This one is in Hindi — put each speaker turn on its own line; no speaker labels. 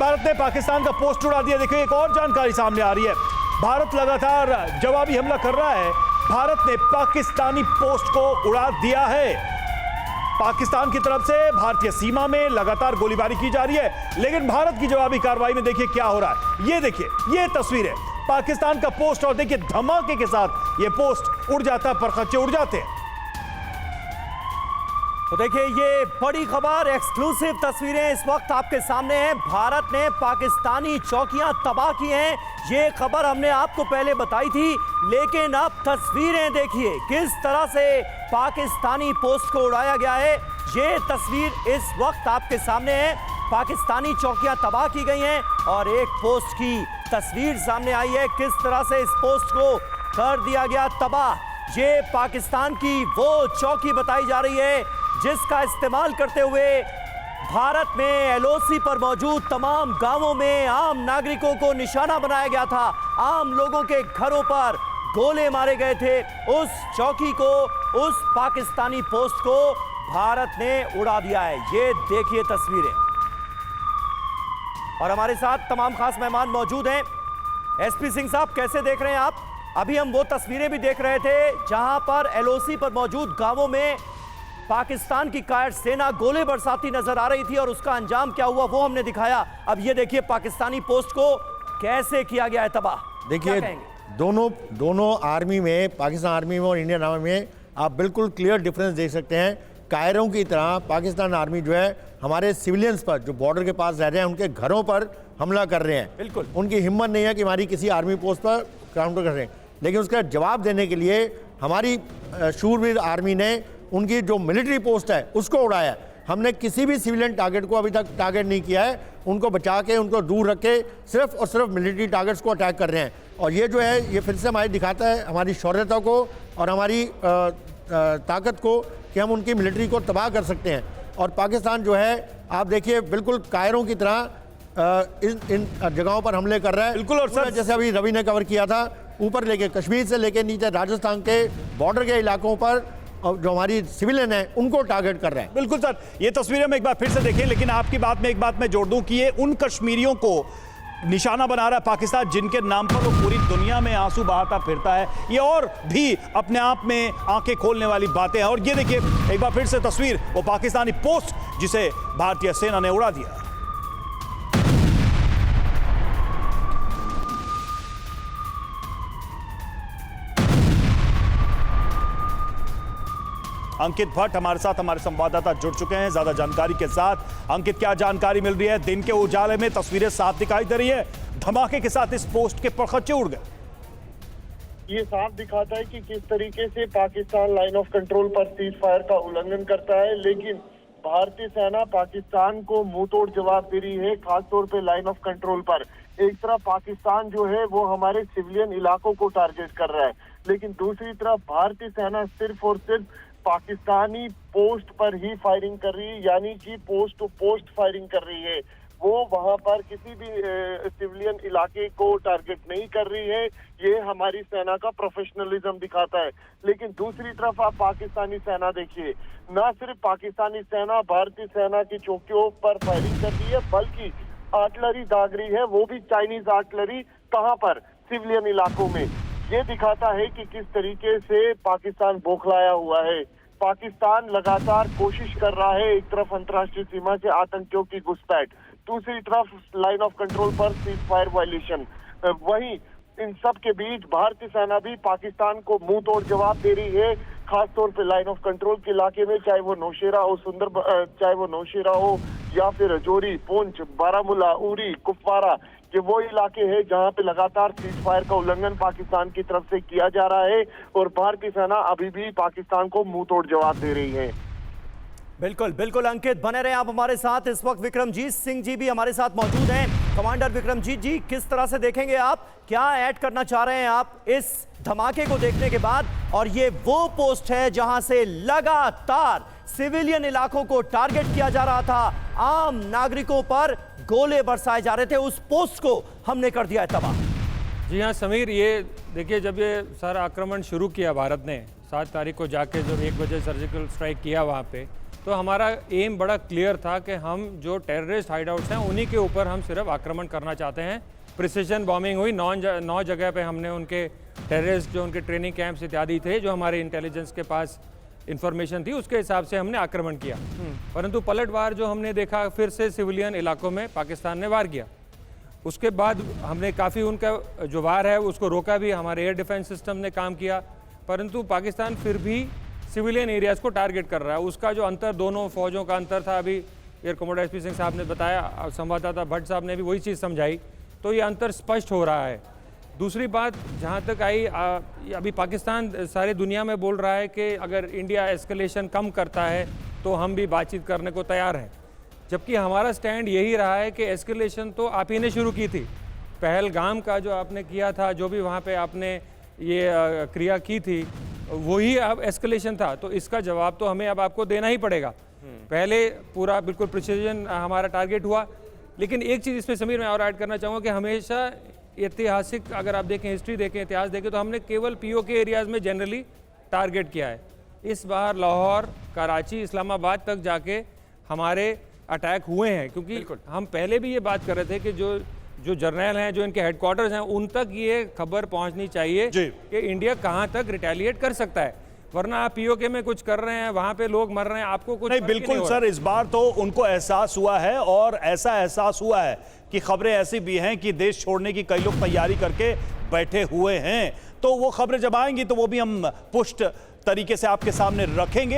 भारत ने पाकिस्तान का पोस्ट उड़ा दिया। देखिए एक और जानकारी सामने आ रही है, भारत लगातार जवाबी हमला कर रहा है। भारत ने पाकिस्तानी पोस्ट को उड़ा दिया है। पाकिस्तान की तरफ से भारतीय सीमा में लगातार गोलीबारी की जा रही है, लेकिन भारत की जवाबी कार्रवाई में देखिए क्या हो रहा है। ये देखिए, ये तस्वीर है पाकिस्तान का पोस्ट और देखिए धमाके के साथ ये पोस्ट उड़ जाता है, परखच्चे उड़ जाते हैं।
तो देखिए ये बड़ी खबर, एक्सक्लूसिव तस्वीरें इस वक्त आपके सामने हैं। भारत ने पाकिस्तानी चौकियां तबाह की हैं। ये खबर हमने आपको पहले बताई थी, लेकिन अब तस्वीरें देखिए किस तरह से पाकिस्तानी पोस्ट को उड़ाया गया है। ये तस्वीर इस वक्त आपके सामने है। पाकिस्तानी चौकियां तबाह की गई हैं और एक पोस्ट की तस्वीर सामने आई है, किस तरह से इस पोस्ट को कर दिया गया तबाह। ये पाकिस्तान की वो चौकी बताई जा रही है जिसका इस्तेमाल करते हुए भारत में एलओसी पर मौजूद तमाम गांवों में आम नागरिकों को निशाना बनाया गया था। आम लोगों के घरों पर गोले मारे गए थे। उस चौकी को, उस पाकिस्तानी पोस्ट को भारत ने उड़ा दिया है। ये देखिए तस्वीरें, और हमारे साथ तमाम खास मेहमान मौजूद हैं। एसपी सिंह साहब, कैसे देख रहे हैं आप? अभी हम वो तस्वीरें भी देख रहे थे जहां पर एलओसी पर मौजूद गांवों में पाकिस्तान की कायर सेना गोले बरसाती नजर आ रही थी और उसका अंजाम क्या हुआ वो हमने दिखाया। अब ये देखिए पाकिस्तानी पोस्ट को कैसे किया गया है तबाह।
देखिए दोनों आर्मी में, पाकिस्तान आर्मी में और इंडियन आर्मी में आप बिल्कुल क्लियर डिफरेंस देख सकते हैं। कायरों की तरह पाकिस्तान आर्मी जो है हमारे सिविलियंस पर, जो बॉर्डर के पास रह रहे हैं, उनके घरों पर हमला कर रहे हैं।
बिल्कुल
उनकी हिम्मत नहीं है कि हमारी किसी आर्मी पोस्ट पर काउंटर कर रहे हैं, लेकिन उसका जवाब देने के लिए हमारी शूरवीर आर्मी ने उनकी जो मिलिट्री पोस्ट है उसको उड़ाया। हमने किसी भी सिविलियन टारगेट को अभी तक टारगेट नहीं किया है। उनको बचा के, उनको दूर रख के सिर्फ और सिर्फ मिलिट्री टारगेट्स को अटैक कर रहे हैं। और ये जो है ये फिर से हमारी दिखाता है हमारी शौर्यता को और हमारी ताकत को कि हम उनकी मिलिट्री को तबाह कर सकते हैं। और पाकिस्तान जो है आप देखिए बिल्कुल कायरों की तरह इन जगहों पर हमले कर रहा है।
बिल्कुल, और सर
जैसे अभी रवि ने कवर किया था, ऊपर लेके कश्मीर से लेके नीचे राजस्थान के बॉर्डर के इलाकों पर और जो हमारी सिविलियन है उनको टारगेट कर रहे हैं।
बिल्कुल सर, ये तस्वीरें हम एक बार फिर से देखें, लेकिन आपकी बात में एक बात मैं जोड़ दूं कि ये उन कश्मीरियों को निशाना बना रहा है पाकिस्तान जिनके नाम पर वो पूरी दुनिया में आंसू बहाता फिरता है। ये और भी अपने आप में आंखें खोलने वाली बातें हैं। और ये देखिए एक बार फिर से तस्वीर, वो पाकिस्तानी पोस्ट जिसे भारतीय सेना ने उड़ा दिया। अंकित भट्ट हमारे साथ, हमारे संवाददाता जुड़ चुके हैं ज्यादा जानकारी के साथ। अंकित, क्या जानकारी मिल रही है? दिन के उजाले में तस्वीरें साफ दिखाई दे रही है, धमाके के साथ इस पोस्ट के परखच्चे उड़ गए।
ये साफ दिखाता है कि किस तरीके से पाकिस्तान लाइन ऑफ कंट्रोल पर सीज फायर का उल्लंघन करता है, लेकिन भारतीय सेना पाकिस्तान को मुंह तोड़ जवाब दे रही है, खासतौर पे लाइन ऑफ कंट्रोल पर। एक तरफ पाकिस्तान जो है वो हमारे सिविलियन इलाकों को टारगेट कर रहा है, लेकिन दूसरी तरफ भारतीय सेना सिर्फ और सिर्फ पाकिस्तानी पोस्ट पर ही फायरिंग कर रही है, यानी कि पोस्ट टू पोस्ट फायरिंग कर रही है। वो वहां पर किसी भी सिविलियन इलाके को टारगेट नहीं कर रही है। ये हमारी सेना का प्रोफेशनलिज्म दिखाता है। लेकिन दूसरी तरफ आप पाकिस्तानी सेना देखिए, ना सिर्फ पाकिस्तानी सेना भारतीय सेना की चौकियों पर फायरिंग कर रही है, बल्कि आर्टिलरी दाग रही है, वो भी चाइनीज आर्टिलरी। कहां पर? सिविलियन इलाकों में। ये दिखाता है कि किस तरीके से पाकिस्तान बौखलाया हुआ है। पाकिस्तान लगातार कोशिश कर रहा है, एक तरफ अंतर्राष्ट्रीय सीमा से आतंकियों की घुसपैठ, दूसरी तरफ लाइन ऑफ कंट्रोल पर सीज फायर वायलेशन। वहीं इन सब के बीच भारतीय सेना भी पाकिस्तान को मुंह तोड़ जवाब दे रही है, खासतौर पे लाइन ऑफ कंट्रोल के इलाके में, चाहे वो नौशेरा हो चाहे वो नौशेरा हो या फिर रजौरी, पुंछ, बारामूला, उरी, कुपवारा। ये वो इलाके हैं जहां पे लगातार सीज फायर का उल्लंघन पाकिस्तान की तरफ से किया जा रहा है और भारतीय सेना अभी भी पाकिस्तान को मुंह तोड़ जवाब दे रही है।
बिल्कुल बिल्कुल अंकित, बने रहे आप हमारे साथ। इस वक्त विक्रमजीत सिंह जी भी हमारे साथ मौजूद हैं। कमांडर विक्रमजीत जी, किस तरह से देखेंगे आप, क्या ऐड करना चाह रहे हैं आप इस धमाके को देखने के बाद? और ये वो पोस्ट है जहां से लगातार सिविलियन इलाकों को टारगेट किया जा रहा था, आम नागरिकों पर गोले बरसाए जा रहे थे, उस पोस्ट को हमने कर दिया है तबाह।
जी हाँ समीर, ये देखिए जब ये सारा आक्रमण शुरू किया भारत ने 7 तारीख को जाके जब 1 बजे सर्जिकल स्ट्राइक किया वहाँ पे, तो हमारा एम बड़ा क्लियर था कि हम जो टेररिस्ट हाइडआउट्स हैं उन्हीं के ऊपर हम सिर्फ आक्रमण करना चाहते हैं। प्रिसिशन बॉम्बिंग हुई 9 जगह पे हमने उनके टेररिस्ट जो उनके ट्रेनिंग कैंप्स इत्यादि थे, जो हमारे इंटेलिजेंस के पास इंफॉर्मेशन थी, उसके हिसाब से हमने आक्रमण किया। परंतु पलटवार जो हमने देखा, फिर से सिविलियन इलाकों में पाकिस्तान ने वार किया। उसके बाद हमने काफ़ी उनका जो वार है उसको रोका भी, हमारे एयर डिफेंस सिस्टम ने काम किया, परंतु पाकिस्तान फिर भी सिविलियन एरियाज़ को टारगेट कर रहा है। उसका जो अंतर, दोनों फौजों का अंतर था, अभी एयर कमांडर SP सिंह साहब ने बताया, संवाददाता भट्ट साहब ने भी वही चीज़ समझाई, तो ये अंतर स्पष्ट हो रहा है। दूसरी बात जहाँ तक आई, अभी पाकिस्तान सारे दुनिया में बोल रहा है कि अगर इंडिया एस्केलेशन कम करता है तो हम भी बातचीत करने को तैयार हैं, जबकि हमारा स्टैंड यही रहा है कि एस्केलेशन तो आप ही ने शुरू की थी। पहलगाम का जो आपने किया था, जो भी वहाँ पे आपने ये क्रिया की थी, वही अब एस्केलेशन था, तो इसका जवाब तो हमें अब आपको देना ही पड़ेगा। पहले पूरा बिल्कुल प्रिसीजन हमारा टारगेट हुआ, लेकिन एक चीज़ इसमें समीर मैं और ऐड करना चाहूँगा कि हमेशा ऐतिहासिक, अगर आप देखें, हिस्ट्री देखें, इतिहास देखें, तो हमने केवल POK एरियाज़ में जनरली टारगेट किया है। इस बार लाहौर, कराची, इस्लामाबाद तक जाके हमारे अटैक हुए हैं, क्योंकि हम पहले भी ये बात कर रहे थे कि जो जर्नल हैं, जो इनके हेडक्वार्टर्स हैं, उन तक ये खबर पहुंचनी चाहिए कि इंडिया कहां तक रिटेलिएट कर सकता है। वरना आप POK में कुछ कर रहे हैं, वहां पे लोग मर रहे हैं, आपको कुछ
नहीं, बिल्कुल सर, इस बार तो उनको एहसास हुआ है, और ऐसा एहसास हुआ है कि खबरें ऐसी भी हैं कि देश छोड़ने की कई लोग तैयारी करके बैठे हुए हैं। तो वो खबरें जब आएंगी तो वो भी हम पुष्ट तरीके से आपके सामने रखेंगे।